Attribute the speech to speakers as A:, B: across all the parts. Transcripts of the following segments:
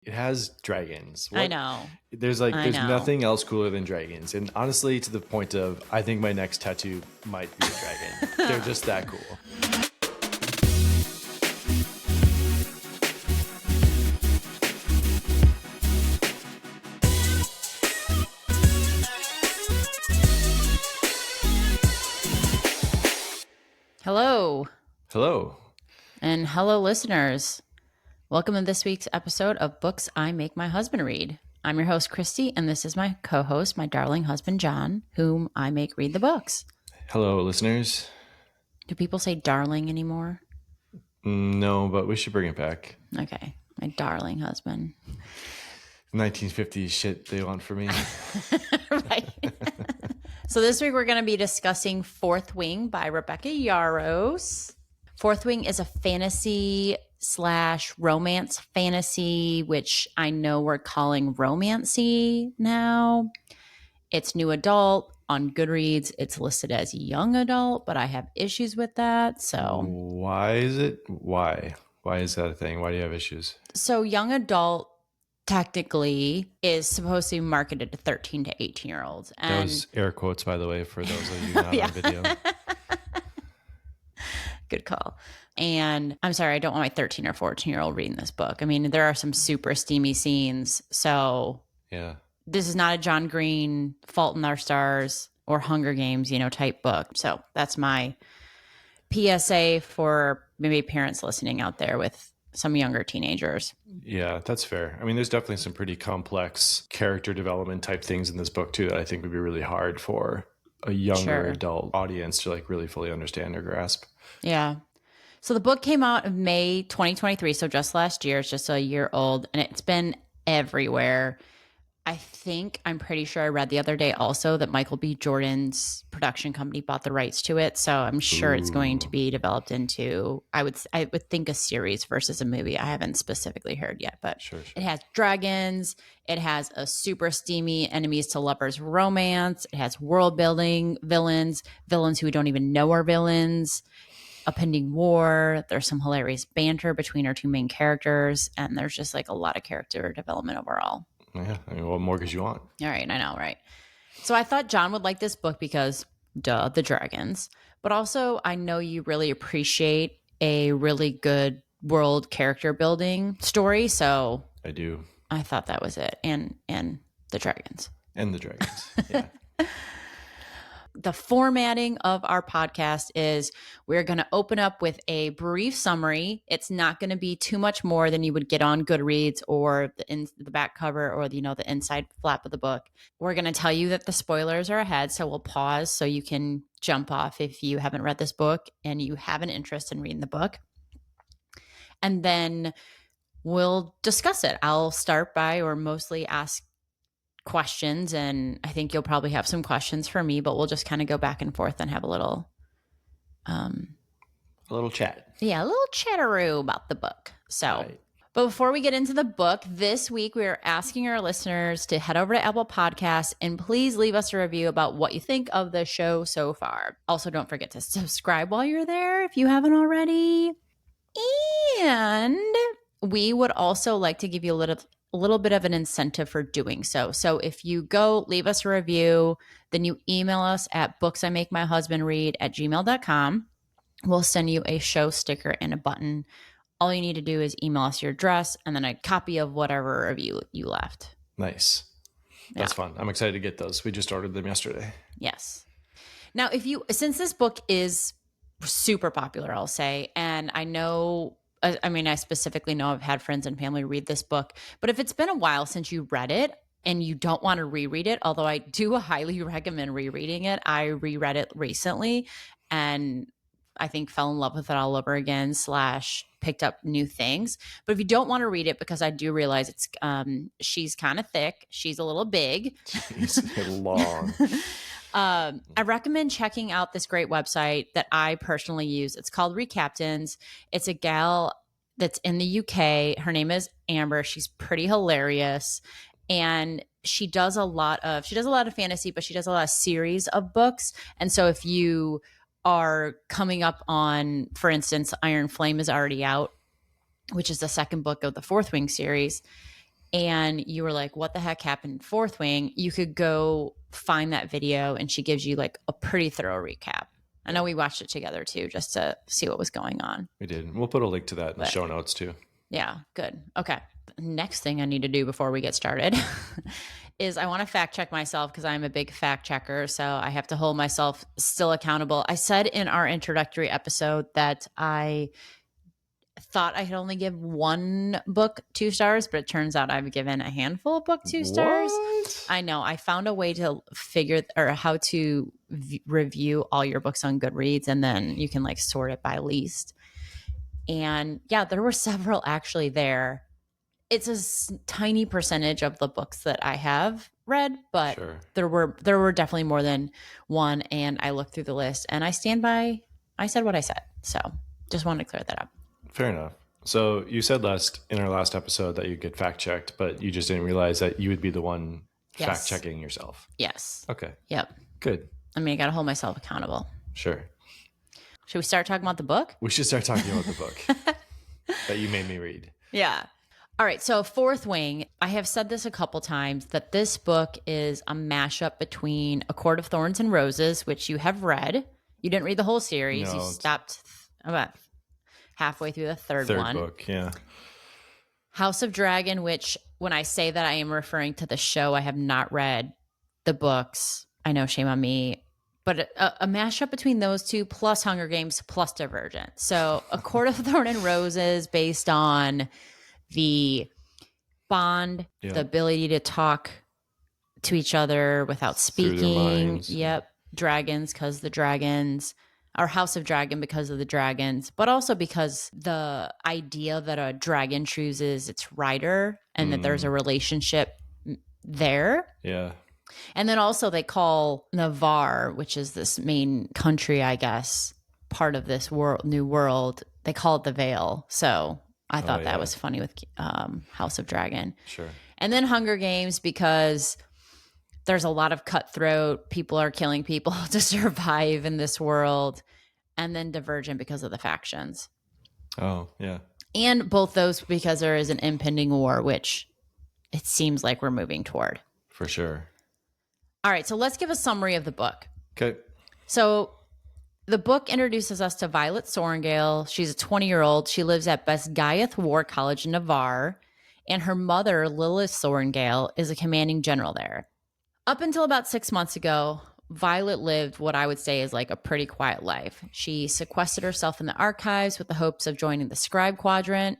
A: It has dragons.
B: I know.
A: There's nothing else cooler than dragons. And honestly, to the point of, I think my next tattoo might be a dragon. They're just that cool.
B: Hello.
A: Hello.
B: And hello, listeners. Welcome to this week's episode of Books I Make My Husband Read. I'm your host, Kristy, and this is my co-host, my darling husband, Jon, whom I make read the books.
A: Hello, listeners.
B: Do people say darling anymore?
A: No, but we should bring it back.
B: Okay. My darling husband.
A: 1950s shit they want for me.
B: Right. So this week we're going to be discussing Fourth Wing by Rebecca Yarros. Fourth Wing is a fantasy/romance fantasy, which I know we're calling romancy now. It's new adult. On Goodreads, it's listed as young adult, but I have issues with that. So
A: why is it? Why is that a thing? Why do you have issues?
B: So young adult technically is supposed to be marketed to 13 to 18-year-olds. And
A: that was air quotes, by the way, for those of you not on video.
B: Good call. And I'm sorry, I don't want my 13 or 14-year-old reading this book. I mean, there are some super steamy scenes. So
A: yeah,
B: this is not a John Green, Fault in Our Stars, or Hunger Games, type book. So that's my PSA for maybe parents listening out there with some younger teenagers.
A: Yeah, that's fair. I mean, there's definitely some pretty complex character development type things in this book too that I think would be really hard for a younger adult audience to really fully understand or grasp.
B: Yeah. So the book came out in May 2023, so just last year. It's just a year old, and it's been everywhere. I'm pretty sure I read the other day also that Michael B. Jordan's production company bought the rights to it. So I'm sure it's going to be developed into, I would think, a series versus a movie. I haven't specifically heard yet, but sure. It has dragons. It has a super steamy enemies to lovers romance. It has world building, villains who we don't even know are villains, a pending war. There's some hilarious banter between our two main characters. And there's just a lot of character development overall.
A: Yeah, I mean, what more could you want?
B: All right, I know, right? So I thought Jon would like this book because, duh, the dragons. But also, I know you really appreciate a really good world character building story. So
A: I do.
B: I thought that was it. And the dragons.
A: And the dragons, yeah.
B: The formatting of our podcast is we're going to open up with a brief summary. It's not going to be too much more than you would get on Goodreads or the back cover or the inside flap of the book. We're going to tell you that the spoilers are ahead, so we'll pause so you can jump off if you haven't read this book and you have an interest in reading the book. And then we'll discuss it. I'll start by or mostly ask questions, and I think you'll probably have some questions for me, but we'll just kind of go back and forth and have a little
A: chat.
B: Yeah, a little chatteroo about the book. So, right. But before we get into the book, this week we are asking our listeners to head over to Apple Podcasts and please leave us a review about what you think of the show so far. Also, don't forget to subscribe while you're there if you haven't already. And we would also like to give you a little bit of an incentive for doing so. So if you go leave us a review, then you email us at booksimake.myhusbandread@gmail.com. We'll send you a show sticker and a button. All you need to do is email us your address and then a copy of whatever review you left.
A: Nice. That's fun. I'm excited to get those. We just ordered them yesterday.
B: Yes. Now, since this book is super popular, I'll say, and I know, I specifically know I've had friends and family read this book, but if it's been a while since you read it and you don't want to reread it, although I do highly recommend rereading it, I reread it recently and I think fell in love with it all over again / picked up new things. But if you don't want to read it, because I do realize it's she's kind of thick, she's a little big.
A: She's long.
B: I recommend checking out this great website that I personally use. It's called Recaptains. It's a gal that's in the UK. Her name is Amber. She's pretty hilarious. And she does a lot of fantasy, but she does a lot of series of books. And so if you are coming up on, for instance, Iron Flame is already out, which is the second book of the Fourth Wing series. and you were like, what the heck happened in Fourth Wing, you could go find that video and she gives you like a pretty thorough recap. I know we watched it together too, just to see what was going on.
A: We did. We'll put a link to that in the show notes too.
B: Yeah, good. Okay. Next thing I need to do before we get started is I want to fact check myself because I'm a big fact checker. So I have to hold myself still accountable. I said in our introductory episode that I thought I could only give one book 2 stars, but it turns out I've given a handful of book 2 stars.
A: What?
B: I know. I found a way to figure or how to review all your books on Goodreads, and then you can like sort it by least. And yeah, there were several actually there. It's a tiny percentage of the books that I have read, but
A: Sure.
B: there were definitely more than one. And I looked through the list and I stand by, I said what I said. So just wanted to clear that up.
A: Fair enough. So you said in our last episode that you get fact checked, but you just didn't realize that you would be the one fact checking yourself.
B: Yes.
A: Okay.
B: Yep.
A: Good.
B: I mean, I got to hold myself accountable.
A: Sure.
B: Should we start talking about the book?
A: We should start talking about the book that you made me read.
B: Yeah. All right. So Fourth Wing, I have said this a couple times that this book is a mashup between A Court of Thorns and Roses, which you have read. You didn't read the whole series.
A: No,
B: you stopped about halfway through the third one.
A: Book, yeah.
B: House of Dragon, which when I say that I am referring to the show, I have not read the books. I know, shame on me. But a mashup between those two plus Hunger Games plus Divergent. So A Court of Thorn and Roses based on the bond, the ability to talk to each other without speaking. Yep. Dragons because the dragons. Our House of Dragon because of the dragons, but also because the idea that a dragon chooses its rider and that there's a relationship there.
A: Yeah.
B: And then also they call Navarre, which is this main country, I guess, part of this new world, they call it the Vale. So I thought that was funny with House of Dragon.
A: Sure.
B: And then Hunger Games because there's a lot of cutthroat. People are killing people to survive in this world. And then Divergent because of the factions.
A: Oh, yeah. And
B: both those because there is an impending war, which it seems like we're moving toward.
A: For sure.
B: All right. So let's give a summary of the book.
A: Okay.
B: So the book introduces us to Violet Sorrengail. She's a 20-year-old. She lives at Besgaiath War College in Navarre. And her mother, Lilith Sorrengail, is a commanding general there. Up until about 6 months ago, Violet lived what I would say is like a pretty quiet life. She sequestered herself in the archives with the hopes of joining the scribe quadrant.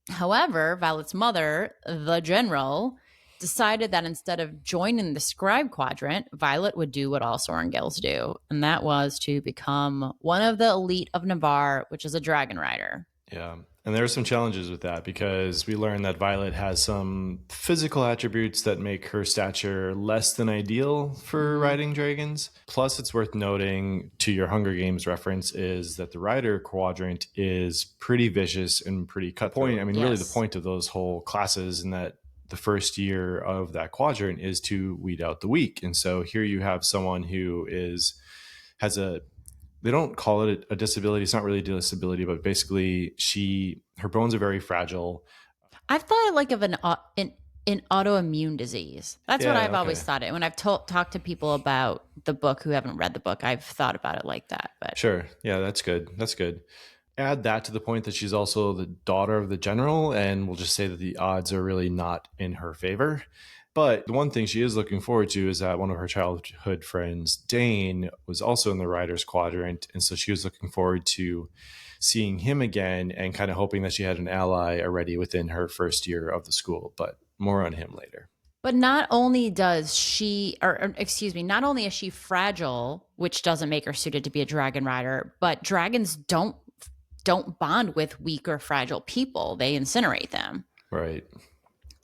B: However, Violet's mother, the general, decided that instead of joining the scribe quadrant, Violet would do what all Sorrengails do, and that was to become one of the elite of Navarre, which is a dragon rider.
A: Yeah. And there are some challenges with that because we learned that Violet has some physical attributes that make her stature less than ideal for riding dragons. Plus, it's worth noting to your Hunger Games reference is that the rider quadrant is pretty vicious and pretty cutthroat. I mean, really the point of those whole classes and that the first year of that quadrant is to weed out the weak. And so here you have someone who has a, they don't call it a disability. It's not really a disability, but basically her bones are very fragile.
B: I've thought like of an autoimmune disease. That's what I've always thought it. When I've talked to people about the book who haven't read the book, I've thought about it like that. But
A: sure. Yeah, that's good. That's good. Add that to the point that she's also the daughter of the general, and we'll just say that the odds are really not in her favor. But the one thing she is looking forward to is that one of her childhood friends, Dane, was also in the Riders Quadrant. And so she was looking forward to seeing him again and kind of hoping that she had an ally already within her first year of the school. But more on him later.
B: But not only is she fragile, which doesn't make her suited to be a dragon rider, but dragons don't bond with weak or fragile people. They incinerate them.
A: Right.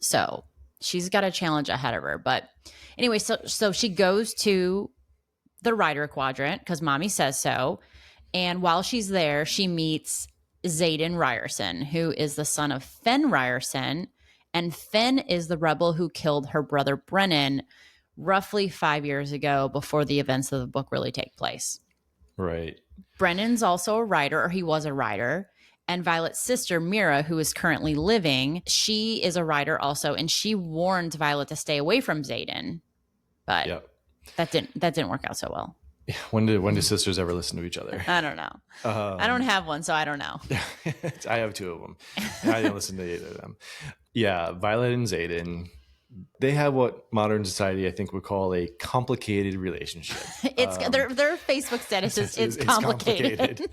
B: So she's got a challenge ahead of her. But anyway, so she goes to the rider quadrant because mommy says so. And while she's there, she meets Xaden Ryerson, who is the son of Fen Ryerson. And Fen is the rebel who killed her brother Brennan roughly 5 years ago before the events of the book really take place.
A: Right.
B: Brennan's also a rider, or he was a rider. And Violet's sister, Mira, who is currently living, she is a writer also, and she warned Violet to stay away from Xaden. But
A: Yep.
B: that didn't work out so well.
A: When do sisters ever listen to each other?
B: I don't know. I don't have one, so I don't know.
A: I have two of them. I didn't listen to either of them. Yeah, Violet and Xaden, they have what modern society, I think, would call a complicated relationship.
B: It's their Facebook status is it's complicated.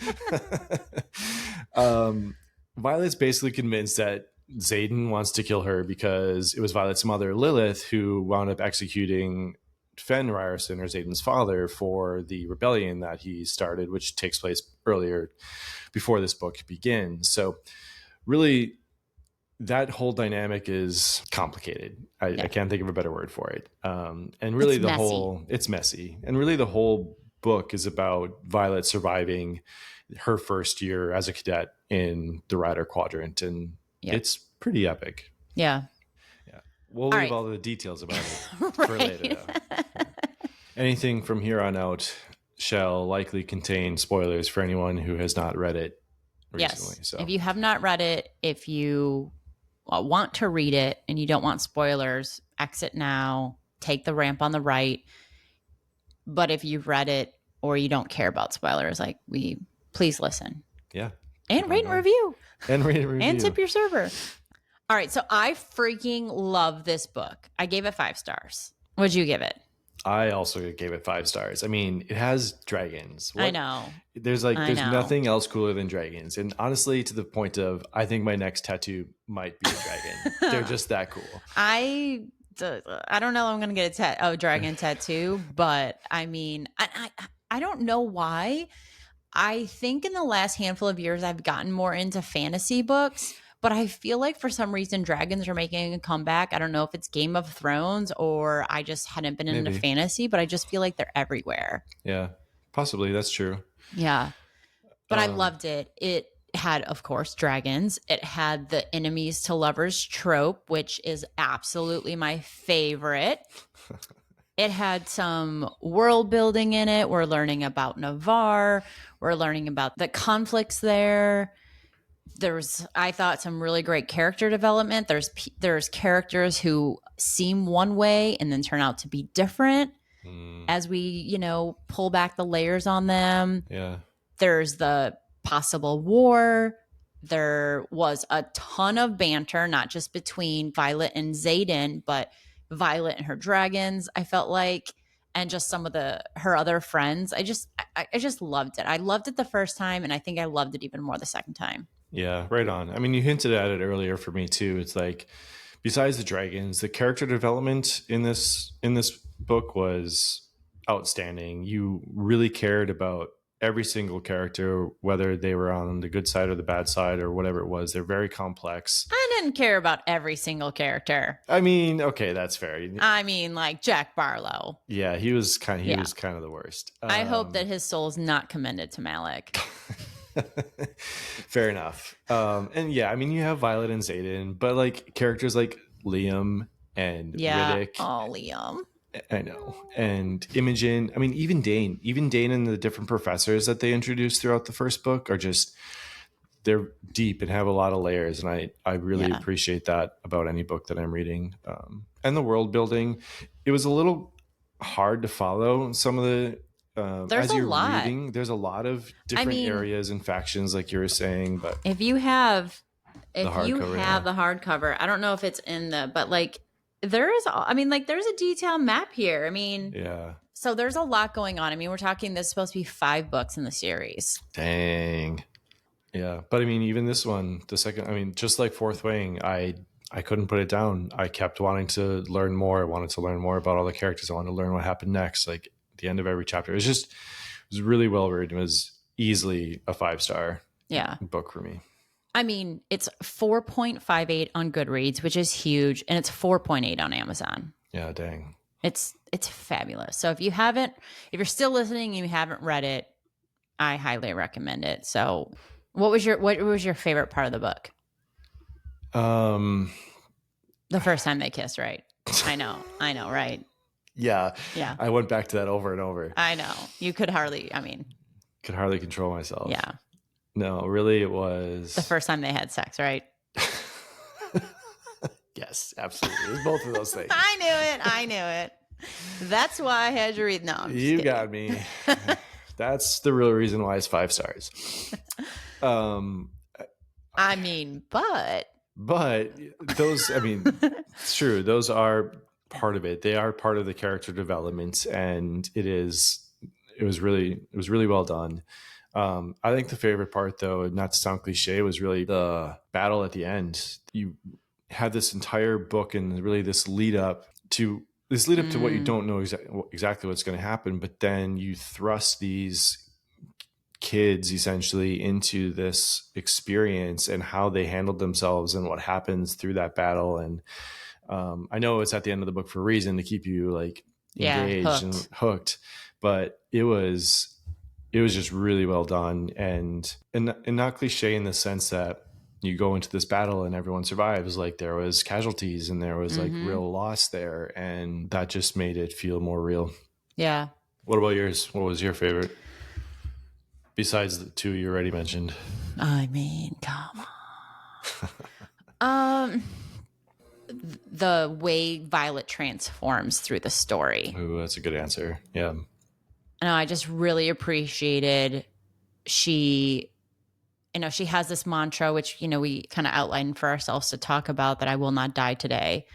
A: Violet's basically convinced that Xaden wants to kill her because it was Violet's mother, Lilith, who wound up executing Fen Ryerson, or Xaden's father, for the rebellion that he started, which takes place earlier before this book begins. So really, that whole dynamic is complicated. I can't think of a better word for it. And really it's messy. And really the whole book is about Violet surviving her first year as a cadet in the Rider Quadrant. And it's pretty epic.
B: Yeah.
A: We'll leave all the details about it for later. Anything from here on out shall likely contain spoilers for anyone who has not read it recently.
B: Yes.
A: So
B: if you have not read it, if you want to read it and you don't want spoilers, exit now, take the ramp on the right. But if you've read it or you don't care about spoilers, please listen.
A: Yeah.
B: And rate and review.
A: And rate and review.
B: And tip your server. All right, so I freaking love this book. I gave it 5 stars. What'd you give it?
A: I also gave it 5 stars. I mean, it has dragons.
B: I know.
A: There's nothing else cooler than dragons. And honestly, to the point of, I think my next tattoo might be a dragon. They're just that cool.
B: I don't know I'm going to get a dragon tattoo, but I mean, I don't know why. I think in the last handful of years, I've gotten more into fantasy books. But I feel like for some reason dragons are making a comeback. I don't know if it's Game of Thrones or I just hadn't been into fantasy, but I just feel like they're everywhere.
A: Yeah, possibly. That's true.
B: Yeah. But I loved it. It had, of course, dragons. It had the enemies to lovers trope, which is absolutely my favorite. It had some world building in it. We're learning about Navarre. We're learning about the conflicts there. There's, I thought, some really great character development. There's characters who seem one way and then turn out to be different as we, pull back the layers on them.
A: Yeah.
B: There's the possible war. There was a ton of banter, not just between Violet and Xaden, but Violet and her dragons, I felt like, and just some of her other friends. I just loved it. I loved it the first time, and I think I loved it even more the second time.
A: Yeah, right on. I mean, you hinted at it earlier for me too. It's like, besides the dragons, the character development in this book was outstanding. You really cared about every single character, whether they were on the good side or the bad side or whatever it was. They're very complex.
B: I didn't care about every single character.
A: I mean, okay, that's fair.
B: I mean, like Jack Barlow.
A: Yeah, he was kind of the worst.
B: I hope that his soul's not commended to Malik.
A: Fair enough. And yeah, I mean, you have Violet and Xaden, but like characters like Liam and Riddick.
B: Oh, Liam.
A: I know. And Imogen. I mean, even Dane and the different professors that they introduced throughout the first book are just, they're deep and have a lot of layers. And I really appreciate that about any book that I'm reading. And the world building, it was a little hard to follow some of the,
B: there's
A: as you're
B: a lot.
A: reading, there's a lot of different areas and factions, like you were saying. But
B: if you have the hardcover, I don't know if it's in but like there's a detailed map here. I mean,
A: yeah.
B: So there's a lot going on. I mean, we're talking, there's supposed to be 5 books in the series.
A: Dang. Yeah, but I mean, even this one, the second, I mean, just like Fourth Wing, I couldn't put it down. I kept wanting to learn more. I wanted to learn more about all the characters. I wanted to learn what happened next. Like, the end of every chapter. It was really well written. It was easily a 5-star book for me.
B: I mean, it's 4.58 on Goodreads, which is huge, and it's 4.8 on Amazon.
A: Yeah, dang.
B: It's fabulous. So if you're still listening and you haven't read it, I highly recommend it. So what was your favorite part of the book? The first time they kiss, right? I know, right?
A: Yeah.
B: Yeah.
A: I went back to that over and over.
B: I know. You could hardly
A: control myself.
B: Yeah.
A: No, really, it was
B: The first time they had sex, right?
A: Yes, absolutely. It was both of those things.
B: I knew it. That's why I had you read. No, I'm just
A: You
B: kidding.
A: got me. That's the real reason why it's 5 stars.
B: I mean, but
A: those, I mean, it's true. Those are part of it. They are part of the character development, and it was really well done. I think the favorite part, though, not to sound cliche, was really the battle at the end. You have this entire book and really this lead up to what you don't know exactly what's going to happen, but then you thrust these kids essentially into this experience and how they handled themselves and what happens through that battle. And I know it's at the end of the book for a reason, to keep you like engaged and hooked, but it was just really well done, and not cliche in the sense that you go into this battle and everyone survives. Like, there was casualties and there was like real loss there, and that just made it feel more real.
B: Yeah.
A: What about yours? What was your favorite besides the two you already mentioned?
B: I mean, come on. The way Violet transforms through the story.
A: Ooh, that's a good answer. Yeah.
B: No, I just really appreciated she has this mantra, which, we kind of outlined for ourselves to talk about, that I will not die today.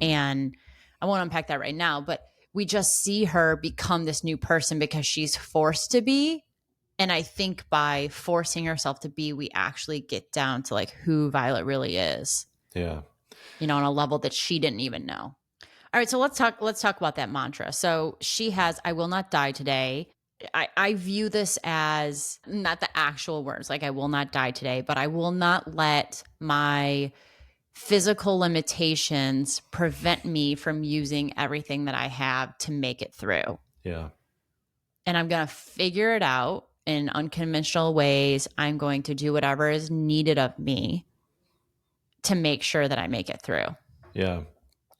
B: And I won't unpack that right now, but we just see her become this new person because she's forced to be. And I think by forcing herself to be, we actually get down to like who Violet really is.
A: Yeah.
B: On a level that she didn't even know. All right, so let's talk about that mantra. So she has, I will not die today. I view this as not the actual words, like I will not die today, but I will not let my physical limitations prevent me from using everything that I have to make it through.
A: Yeah.
B: And I'm going to figure it out in unconventional ways. I'm going to do whatever is needed of me to make sure that I make it through.
A: Yeah.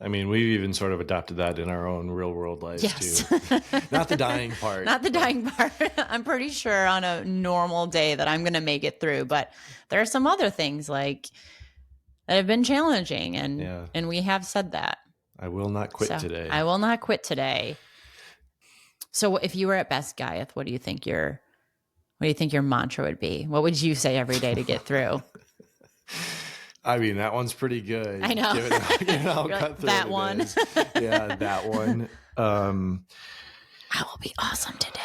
A: I mean, we've even sort of adopted that in our own real world lives too. Not the dying part.
B: Not the dying part. I'm pretty sure on a normal day that I'm going to make it through. But there are some other things like that have been challenging, and we have said that.
A: I will not quit today.
B: I will not quit today. So if you were at Best Guyeth, what do you think your mantra would be? What would you say every day to get through?
A: I mean, that one's pretty good.
B: I know.
A: Given how cut through
B: that one.
A: Yeah, that one.
B: I will be awesome today.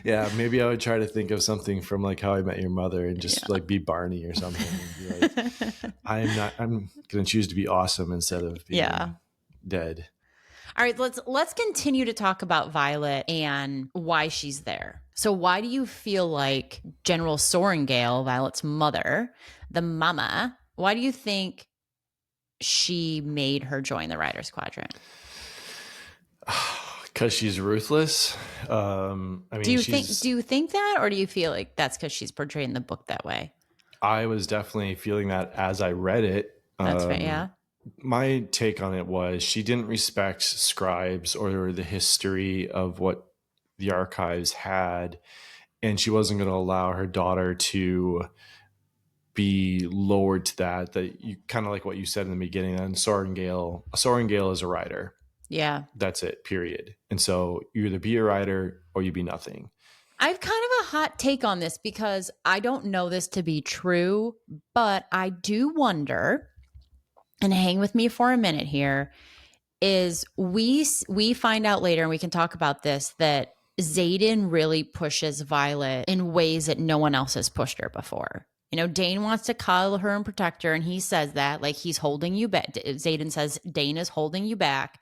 A: Yeah, maybe I would try to think of something from like How I Met Your Mother and just like be Barney or something. And be like, I'm going to choose to be awesome instead of being dead.
B: All right, let's continue to talk about Violet and why she's there. So why do you feel like General Sorrengail, Violet's mother, the mama, why do you think she made her join the Riders Quadrant?
A: Because she's ruthless. I mean,
B: do you think that, or do you feel like that's because she's portrayed in the book that way?
A: I was definitely feeling that as I read it.
B: That's right. Yeah.
A: My take on it was she didn't respect scribes or the history of what the archives had, and she wasn't going to allow her daughter to be lowered to that you kind of like what you said in the beginning. And Sorrengail is a writer.
B: Yeah.
A: That's it, period. And so you either be a writer or you be nothing.
B: I have kind of a hot take on this because I don't know this to be true, but I do wonder, and hang with me for a minute here, is we find out later, and we can talk about this, that Xaden really pushes Violet in ways that no one else has pushed her before. Dane wants to coddle her and protect her, and he says that, like, he's holding you back. Xaden says Dane is holding you back.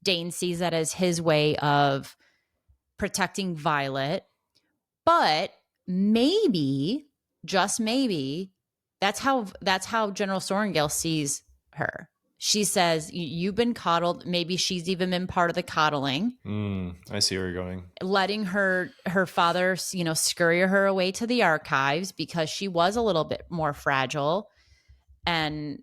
B: Dane sees that as his way of protecting Violet. But maybe, just maybe, that's how General Sorrengail sees her. She says, you've been coddled. Maybe she's even been part of the coddling.
A: I see where you're going.
B: Letting her father, scurry her away to the archives because she was a little bit more fragile. And,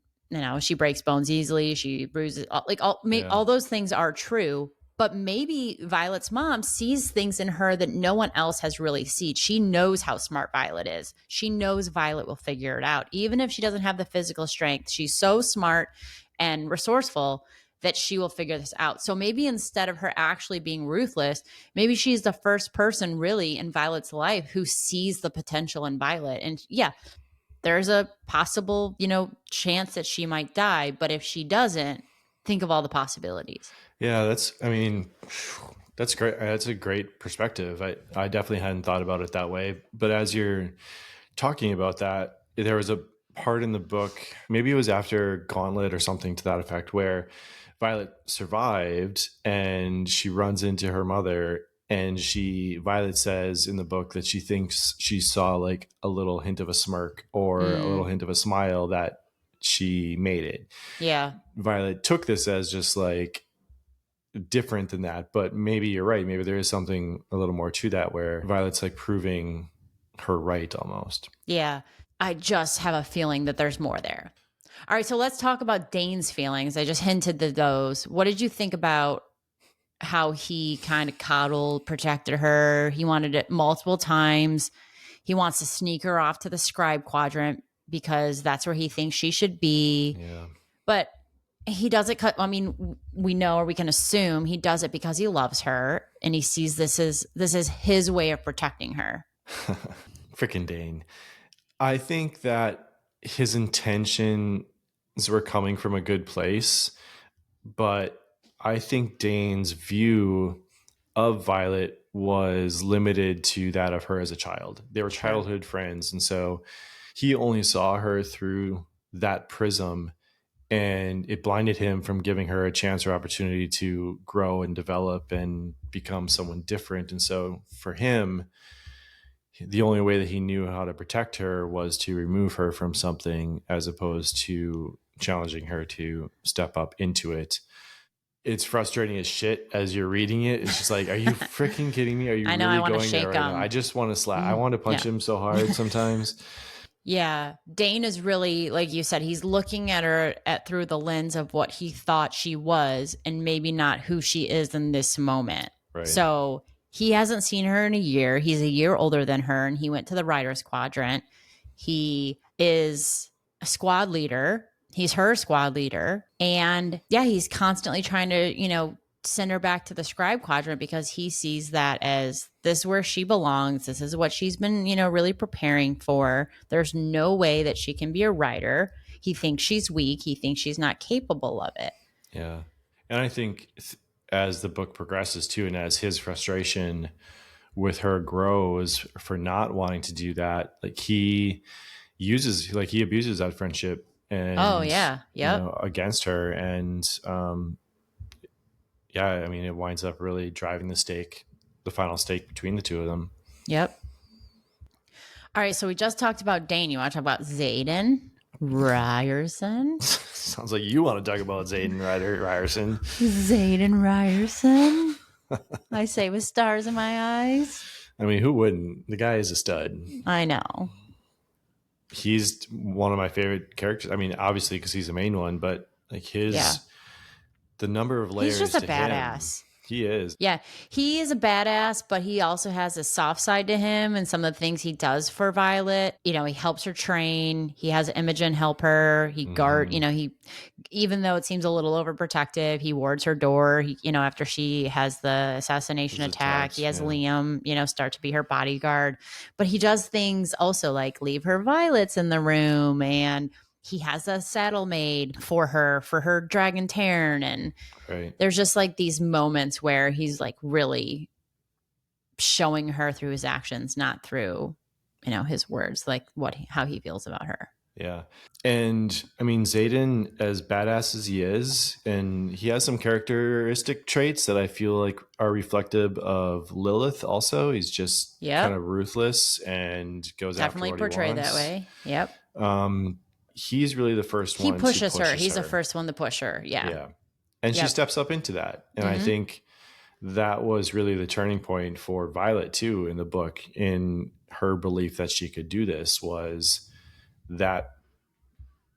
B: she breaks bones easily. She bruises, all those things are true. But maybe Violet's mom sees things in her that no one else has really seen. She knows how smart Violet is. She knows Violet will figure it out. Even if she doesn't have the physical strength, she's so smart and resourceful that she will figure this out. So maybe instead of her actually being ruthless, maybe she's the first person really in Violet's life who sees the potential in Violet. And yeah, there's a possible, chance that she might die. But if she doesn't, think of all the possibilities.
A: Yeah, that's great. That's a great perspective. I definitely hadn't thought about it that way. But as you're talking about that, there was a part in the book, maybe it was after Gauntlet or something to that effect, where Violet survived and she runs into her mother, and Violet says in the book that she thinks she saw like a little hint of a smirk or a little hint of a smile that she made it.
B: Yeah.
A: Violet took this as just like different than that, but maybe you're right. Maybe there is something a little more to that where Violet's like proving her right almost.
B: Yeah. I just have a feeling that there's more there. All right. So let's talk about Dane's feelings. I just hinted to those. What did you think about how he kind of coddled, protected her? He wanted it multiple times. He wants to sneak her off to the scribe quadrant because that's where he thinks she should be.
A: Yeah.
B: But he does it. I mean, we know, or we can assume he does it because he loves her and he sees this is his way of protecting her.
A: Freaking Dane. I think that his intentions were coming from a good place, but I think Dane's view of Violet was limited to that of her as a child. They were childhood friends, and so he only saw her through that prism, and it blinded him from giving her a chance or opportunity to grow and develop and become someone different. And so for him, the only way that he knew how to protect her was to remove her from something as opposed to challenging her to step up into it. It's frustrating as shit as you're reading it. It's just like, are you freaking kidding me? Are you
B: I know,
A: really
B: I want to
A: going
B: shake
A: there right
B: him.
A: now? I just want to slap. I want to punch him so hard sometimes.
B: Yeah. Dane is really, like you said, he's looking at her through the lens of what he thought she was and maybe not who she is in this moment.
A: Right.
B: So he hasn't seen her in a year. He's a year older than her, and he went to the writer's quadrant. He is a squad leader. He's her squad leader. And yeah, he's constantly trying to, send her back to the scribe quadrant because he sees that as this is where she belongs. This is what she's been, really preparing for. There's no way that she can be a writer. He thinks she's weak. He thinks she's not capable of it.
A: Yeah. And I think as the book progresses too, and as his frustration with her grows for not wanting to do that, like he abuses that friendship and against her. And I mean, it winds up really driving the final stake between the two of them.
B: Yep. All right, so we just talked about Dane. You want to talk about Xaden Ryerson?
A: Sounds like you want to talk about Xaden Ryerson.
B: Xaden Ryerson. I say with stars in my eyes.
A: I mean, who wouldn't? The guy is a stud.
B: I know.
A: He's one of my favorite characters. I mean, obviously because he's the main one, but like the number of layers.
B: He's just a badass.
A: He is.
B: Yeah, he is a badass, but he also has a soft side to him and some of the things he does for Violet. He helps her train. He has Imogen help her. He even though it seems a little overprotective, he wards her door. After she has the assassination attack, he has Liam, start to be her bodyguard. But he does things also like leave her violets in the room, and he has a saddle made for her dragon Tarn. And there's just like these moments where he's like really showing her through his actions, not through, his words, like how he feels about her.
A: Yeah. And I mean, Xaden, as badass as he is, and he has some characteristic traits that I feel like are reflective of Lilith also. He's just kind of ruthless and goes
B: definitely
A: after what
B: portrayed
A: he wants.
B: that way. Yep.
A: He's really the first one.
B: He pushes her. He's the first one to push her. Yeah.
A: Yeah. And she steps up into that. And I think that was really the turning point for Violet too in the book, in her belief that she could do this, was that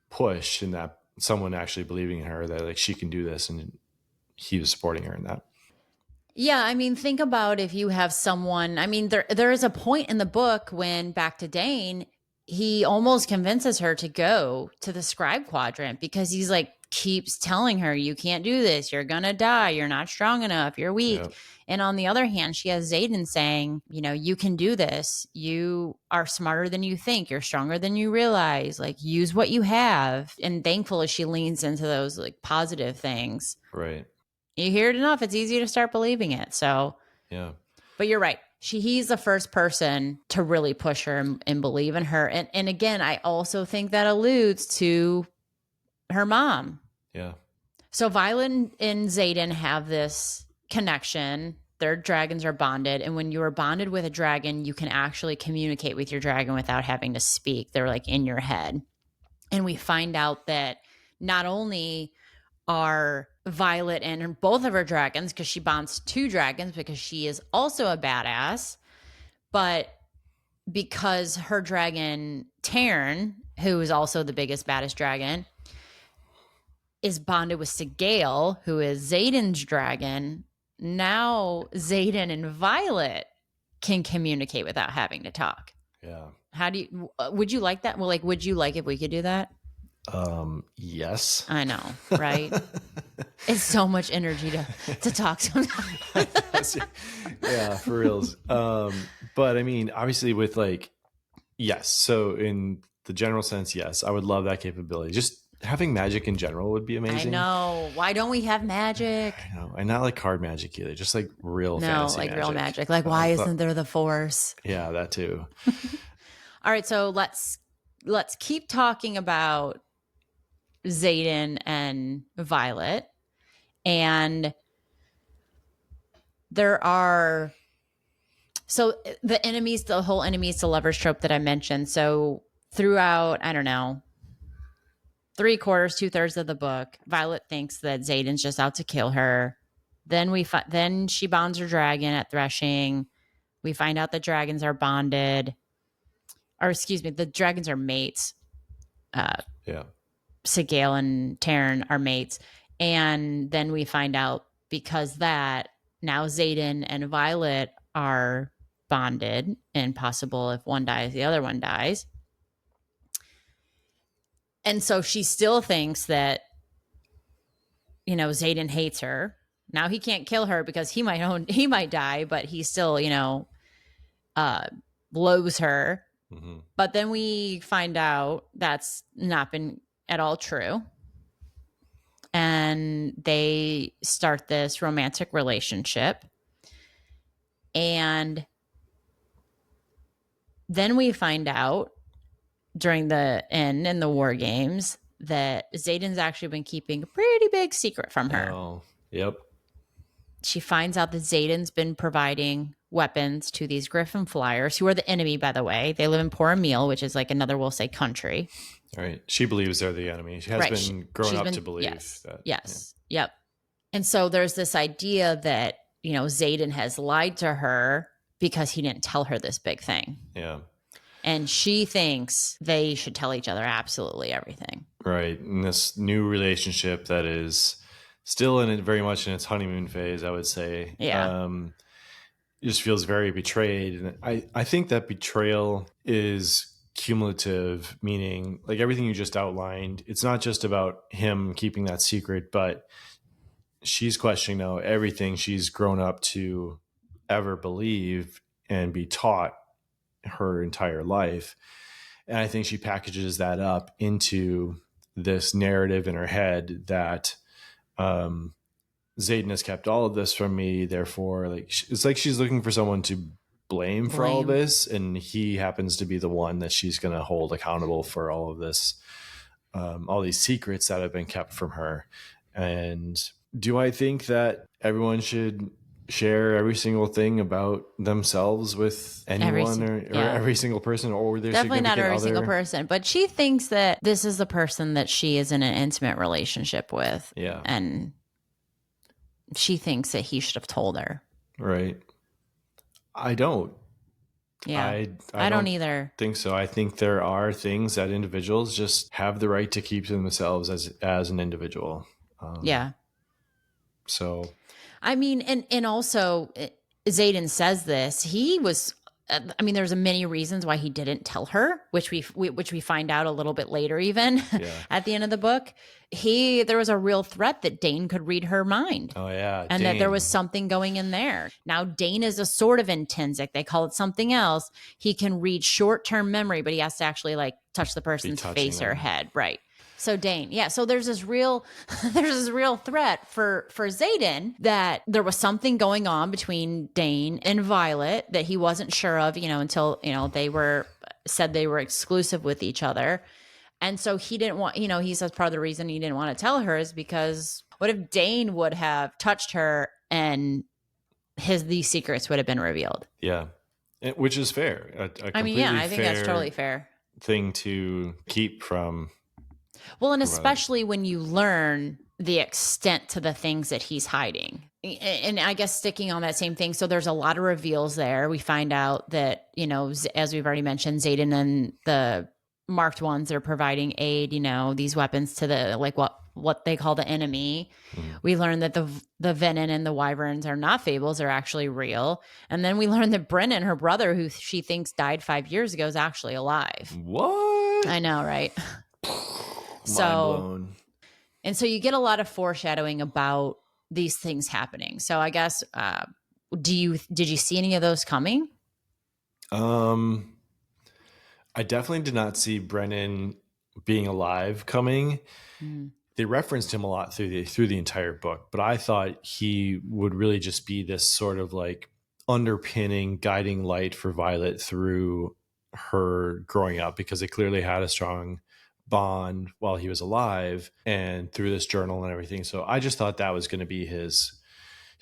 A: push and that someone actually believing in her that like she can do this, and he was supporting her in that.
B: Yeah, I mean, think about if you have someone. I mean, there is a point in the book when back to Dane, he almost convinces her to go to the scribe quadrant because he's like keeps telling her, "You can't do this. You're gonna die. You're not strong enough. You're weak."
A: Yeah.
B: And on the other hand, she has Zayden saying, "You can do this. You are smarter than you think. You're stronger than you realize. Like, use what you have." And thankfully, she leans into those like positive things.
A: Right.
B: You hear it enough, it's easy to start believing it. So,
A: Yeah.
B: but you're right. He's the first person to really push her and believe in her. And again, I also think that alludes to her mom.
A: Yeah.
B: So Violet and Zayden have this connection. Their dragons are bonded. And when you are bonded with a dragon, you can actually communicate with your dragon without having to speak. They're like in your head. And we find out that not only are Violet and both of her dragons, because she bonds two dragons because she is also a badass, but because her dragon Taryn, who is also the biggest baddest dragon, is bonded with Sigale, who is Zayden's dragon. Now Zayden and Violet can communicate without having to talk.
A: Yeah.
B: How do you? Would you like that? Well, like, would you like if we could do that?
A: Yes.
B: I know, right? It's so much energy to talk sometimes.
A: Yeah, for reals. But I mean, obviously with like, yes. So in the general sense, yes, I would love that capability. Just having magic in general would be
B: I
A: amazing.
B: know. Why don't we have magic?
A: I know. And not like card magic either, just like real
B: No,
A: fantasy
B: like
A: magic.
B: real magic. Like, why isn't there the Force?
A: Yeah, that too.
B: All right, so let's keep talking about Zayden and Violet. And there are the enemies, the whole enemies to lovers trope that I mentioned. So throughout, I don't know, 3/4, 2/3 of the book, Violet thinks that Zayden's just out to kill her. Then she bonds her dragon at Threshing. We find out that dragons are bonded, or excuse me, the dragons are mates.
A: Yeah.
B: Sigale and Taryn are mates. And then we find out because that now Zayden and Violet are bonded, and possible if one dies, the other one dies. And so she still thinks that, Zayden hates her. Now he can't kill her because he might die, but he still, loathes her.
A: Mm-hmm.
B: But then we find out that's not been at all true. And they start this romantic relationship. And then we find out during the end in the war games that Zayden's actually been keeping a pretty big secret from her.
A: Oh, yep.
B: She finds out that Zayden's been providing weapons to these Griffin flyers, who are the enemy, by the way. They live in Poramil, which is like another, we'll say, country.
A: Right. She believes they're the enemy. She has been grown up to believe that.
B: Yes. Yeah. Yep. And so there's this idea that, Zayden has lied to her because he didn't tell her this big thing.
A: Yeah.
B: And she thinks they should tell each other absolutely everything.
A: Right. And this new relationship that is still very much in its honeymoon phase, I would say.
B: Yeah.
A: Just feels very betrayed. And I think that betrayal is cumulative, meaning like everything you just outlined, it's not just about him keeping that secret, but she's questioning now everything she's grown up to ever believe and be taught her entire life. And I think she packages that up into this narrative in her head that Zayden has kept all of this from me. Therefore, like it's like she's looking for someone to blame for all this, and he happens to be the one that she's going to hold accountable for all of this, all these secrets that have been kept from her. And do I think that everyone should share every single thing about themselves with anyone or every single person or their
B: definitely not every
A: other?
B: Single person, but she thinks that this is the person that she is in an intimate relationship with.
A: Yeah.
B: And she thinks that he should have told her.
A: Right. I don't.
B: Yeah. I don't either.
A: Think so. I think there are things that individuals just have the right to keep to themselves as an individual.
B: Yeah.
A: So
B: I mean, and also Zayden says this. He was. I mean, there's many reasons why he didn't tell her, which we find out a little bit later, even
A: yeah.
B: at the end of the book. There was a real threat that Dane could read her mind.
A: Oh yeah,
B: And that there was something going in there. Now, Dane is a sort of intrinsic. They call it something else. He can read short-term memory, but he has to actually like touch the person's face or head. Right. So Dane, yeah. So there's this real threat for Zayden that there was something going on between Dane and Violet that he wasn't sure of, until, said they were exclusive with each other. And so he didn't want, he says part of the reason he didn't want to tell her is because what if Dane would have touched her and these secrets would have been revealed?
A: Yeah. Which is fair.
B: I mean, yeah, I think that's totally fair
A: thing to keep from.
B: Well, and especially when you learn the extent to the things that he's hiding. And I guess sticking on that same thing. So there's a lot of reveals there. We find out that, as we've already mentioned, Zayden and the marked ones are providing aid, these weapons to the, like what they call the enemy. We learn that the Venin and the Wyverns are not fables, they're actually real. And then we learn that Brennan, her brother, who she thinks died 5 years ago, is actually alive.
A: What?
B: I know, right?
A: Mind blown.
B: And so you get a lot of foreshadowing about these things happening. So I guess, did you see any of those coming?
A: I definitely did not see Brennan being alive coming. Mm. They referenced him a lot through the entire book, but I thought he would really just be this sort of like underpinning, guiding light for Violet through her growing up, because they clearly had a strong bond while he was alive and through this journal and everything. So I just thought that was going to be his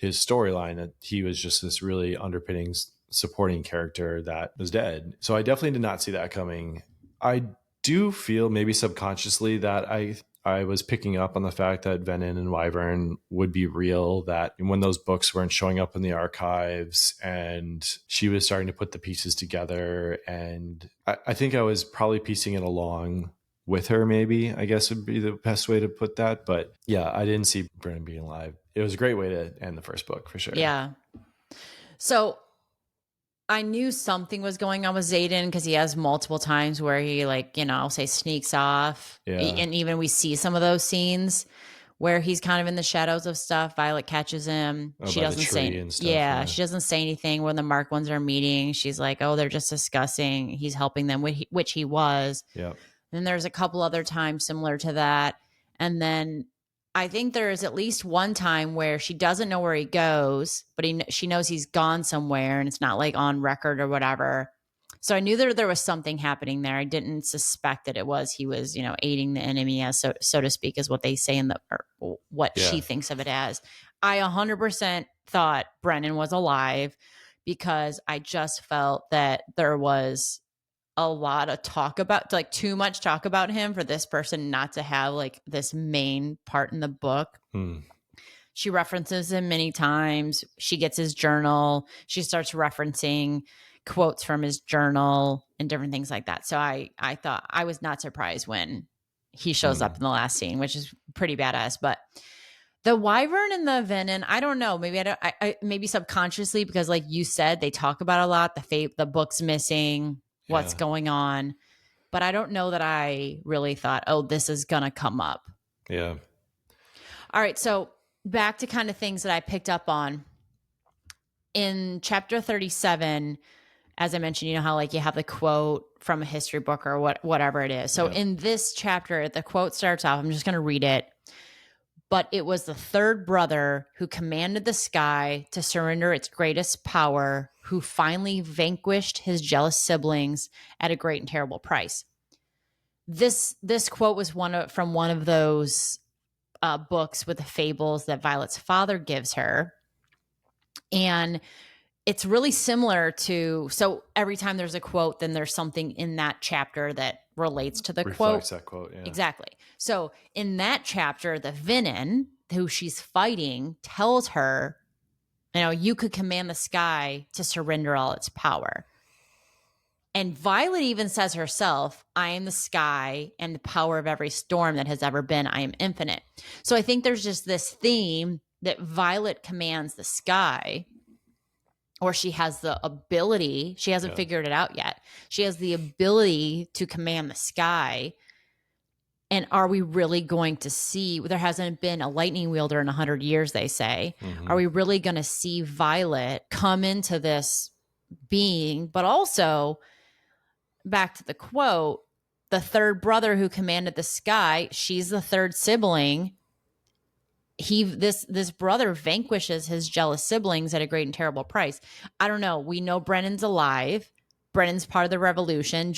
A: storyline, that he was just this really underpinning supporting character that was dead. So I definitely did not see that coming. I do feel maybe subconsciously that I was picking up on the fact that Venin and Wyvern would be real, that when those books weren't showing up in the archives and she was starting to put the pieces together. And I think I was probably piecing it along with her, maybe, I guess would be the best way to put that. But yeah, I didn't see Brennan being alive. It was a great way to end the first book for sure.
B: Yeah. So I knew something was going on with Zayden because he has multiple times where he, like, I'll say sneaks off. Yeah. And even we see some of those scenes where he's kind of in the shadows of stuff. Violet catches him. She doesn't say and stuff, yeah, she doesn't say anything when the marked ones are meeting. She's like, oh, they're just discussing. He's helping them, which he was.
A: Yeah.
B: Then there's a couple other times similar to that. And then I think there is at least one time where she doesn't know where he goes, but she knows he's gone somewhere and it's not like on record or whatever. So I knew there was something happening there. I didn't suspect that he was, aiding the enemy, as so to speak, is what they say or what she thinks of it as. I 100% thought Brennan was alive because I just felt that there was a lot of talk about, like too much talk about him for this person not to have like this main part in the book. She references him many times. She gets his journal. She starts referencing quotes from his journal and different things like that. So I thought, I was not surprised when he shows up in the last scene, which is pretty badass. But the Wyvern and the Venin, I don't know. Maybe I maybe subconsciously, because like you said, they talk about a lot. The book's missing. What's going on, but I don't know that I really thought, oh, this is gonna come up.
A: Yeah.
B: All right, so back to kind of things that I picked up on in chapter 37. As I mentioned, how like you have the quote from a history book or whatever it is. So in this chapter, the quote starts off, I'm just gonna read it. But it was the third brother who commanded the sky to surrender its greatest power, who finally vanquished his jealous siblings at a great and terrible price. This quote was from one of those books with the fables that Violet's father gives her. And it's really similar to, so every time there's a quote, then there's something in that chapter that relates to the quote.
A: Reflects that quote, yeah.
B: Exactly. So in that chapter, the Venin, who she's fighting, tells her, you could command the sky to surrender all its power. And Violet even says herself, I am the sky and the power of every storm that has ever been. I am infinite. So I think there's just this theme that Violet commands the sky, or she has the ability. She hasn't figured it out yet. She has the ability to command the sky. And are we really going to see, there hasn't been a lightning wielder in 100 years, they say.
A: Mm-hmm.
B: Are we really going to see Violet come into this being? But also, back to the quote, the third brother who commanded the sky, she's the third sibling. This brother vanquishes his jealous siblings at a great and terrible price. I don't know. We know Brennan's alive. Brennan's part of the revolution.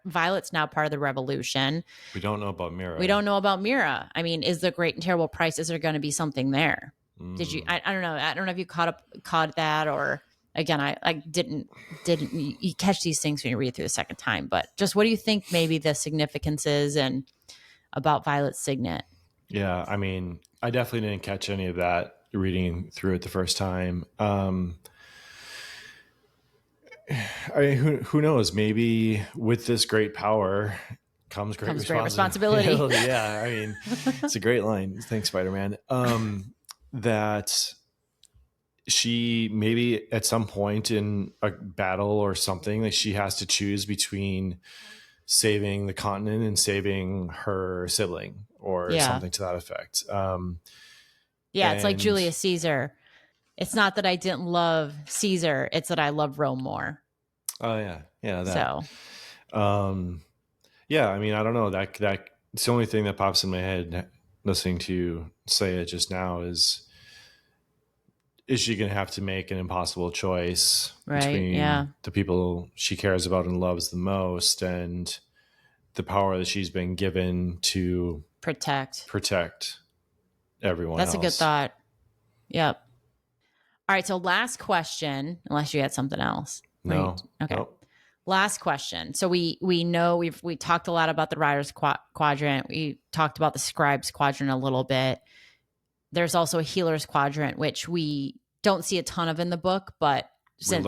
B: Violet's now part of the revolution.
A: We don't know about Mira.
B: We don't know about Mira. I mean, is the great and terrible price? Is there going to be something there? Did you? I don't know. I don't know if you caught that, or again, I didn't. You catch these things when you read it through the second time. But just what do you think maybe the significance is and about Violet's signet?
A: Yeah, I mean, I definitely didn't catch any of that reading through it the first time. I mean, who knows? Maybe with this great power comes great responsibility. Yeah, I mean, it's a great line. Thanks, Spider-Man. That she maybe at some point in a battle or something, like she has to choose between saving the continent and saving her sibling or something to that effect.
B: It's like Julius Caesar. It's not that I didn't love Caesar; it's that I love Rome more.
A: Oh yeah. That.
B: So,
A: yeah. I mean, I don't know. That it's the only thing that pops in my head listening to you say it just now is she going to have to make an impossible choice between the people she cares about and loves the most and the power that she's been given to protect everyone else.
B: That's a good thought. Yep. All right. So last question, unless you had something else.
A: No.
B: Okay.
A: Nope.
B: Last question. So we know we talked a lot about the writer's quadrant. We talked about the scribe's quadrant a little bit. There's also a healer's quadrant, which we don't see a ton of in the book, but
A: we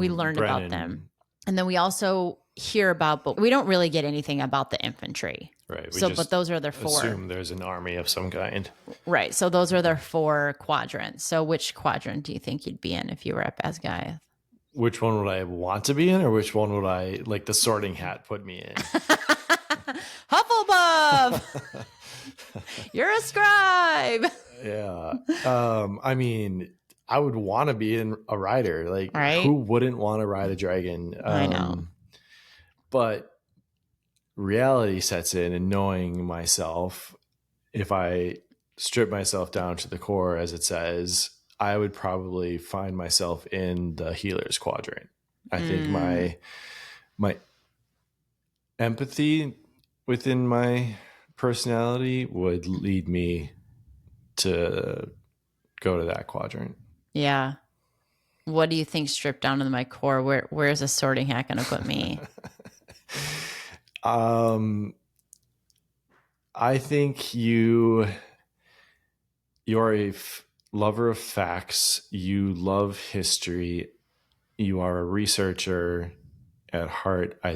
A: learned about
B: them. And then we also hear about, but we don't really get anything about the infantry.
A: Right.
B: But those are their four.
A: Assume there's an army of some kind.
B: Right. So those are their four quadrants. So which quadrant do you think you'd be in if you were at Asgaiath?
A: Which one would I want to be in, or which one would I, like the Sorting Hat, put me in?
B: Hufflepuff! You're a scribe!
A: Yeah. I mean, I would want to be in a rider. Like,
B: right?
A: Who wouldn't want to ride a dragon?
B: I know.
A: But reality sets in, and knowing myself, if I strip myself down to the core, as it says, I would probably find myself in the healer's quadrant. I think my empathy within my personality would lead me to go to that quadrant.
B: Yeah. What do you think stripped down to my core? Where is a Sorting Hat going to put me?
A: I think you're a lover of facts. You love history. You are a researcher at heart. I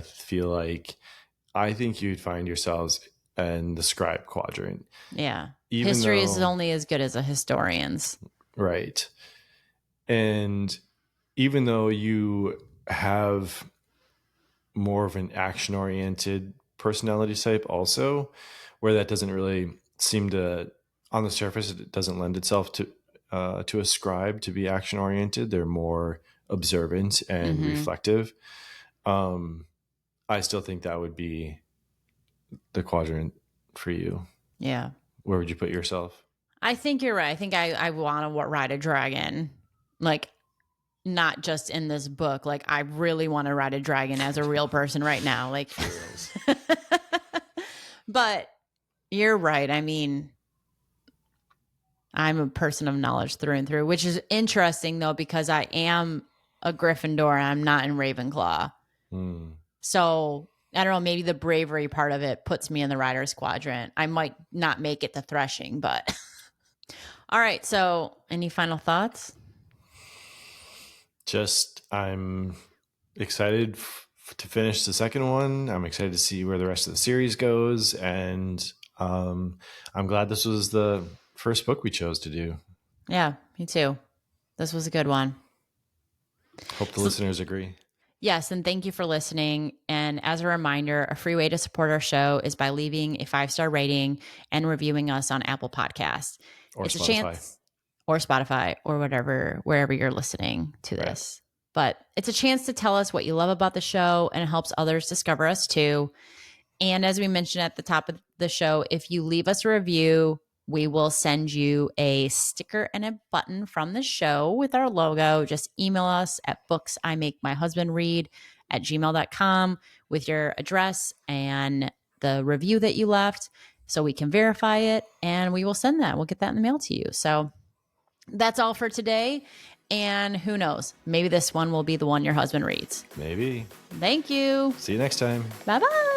A: think you'd find yourselves in the scribe quadrant.
B: Yeah. History is only as good as a historian's.
A: Right. And even though you have more of an action-oriented personality type also, where that doesn't really seem to, on the surface, it doesn't lend itself to a scribe to be action-oriented. They're more observant and reflective. I still think that would be the quadrant for you.
B: Yeah.
A: Where would you put yourself?
B: I think you're right. I think I want to ride a dragon. Like, not just in this book. Like, I really want to ride a dragon as a real person right now. Like, but you're right. I mean, I'm a person of knowledge through and through, which is interesting though, because I am a Gryffindor. I'm not in Ravenclaw. So I don't know, maybe the bravery part of it puts me in the rider's quadrant. I might not make it to threshing, but all right. So any final thoughts?
A: Just, I'm excited to finish the second one. I'm excited to see where the rest of the series goes. And I'm glad this was the first book we chose to do.
B: Yeah, me too. This was a good one.
A: Hope the listeners agree.
B: Yes, and thank you for listening. And as a reminder, a free way to support our show is by leaving a 5-star rating and reviewing us on Apple Podcasts.
A: Or
B: It's a
A: Spotify.
B: chance, or Spotify, or whatever, wherever you're listening to this. But it's a chance to tell us what you love about the show, and it helps others discover us too. And as we mentioned at the top of the show, if you leave us a review, we will send you a sticker and a button from the show with our logo. Just email us at booksimakemyhusbandread@gmail.com with your address and the review that you left so we can verify it, and we will send that. We'll get that in the mail to you. So that's all for today. And who knows? Maybe this one will be the one your husband reads.
A: Maybe.
B: Thank you.
A: See you next time.
B: Bye-bye.